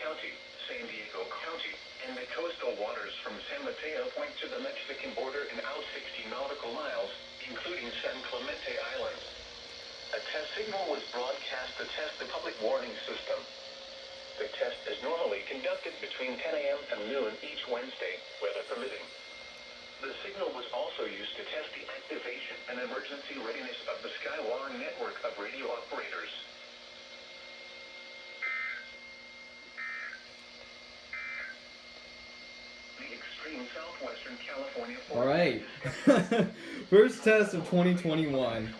County, San Diego County, and the coastal waters from San Mateo Point to the Mexican border and out 60 nautical miles, including San Clemente Islands. A test signal was broadcast to test the public warning system. The test is normally conducted between 10 a.m. and noon each Wednesday, weather permitting. The signal was also used to test the activation and emergency readiness of the Skywire network of radio operators. Southwestern California. All right. First test of 2021.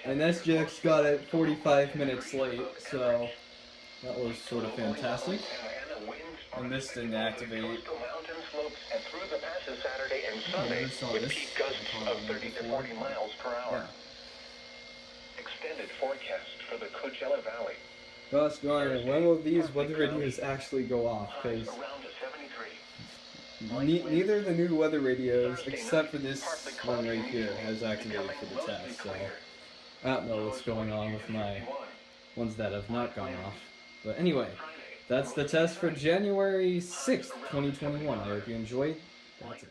And SGX got it 45 minutes late, so that was sort of fantastic. And this didn't activate. And through the passes Saturday and Sunday with peak gusts of 30 to 40 miles per hour. Yeah. Extended forecast for the Coachella Valley. Gosh darn it, when will these weather radios actually go off? Because neither of the new weather radios, except for this one right here, has activated for the test, so I don't know what's going on with my ones that have not gone off. But anyway, that's the test for January 6th, 2021. I hope you enjoyed. That's it.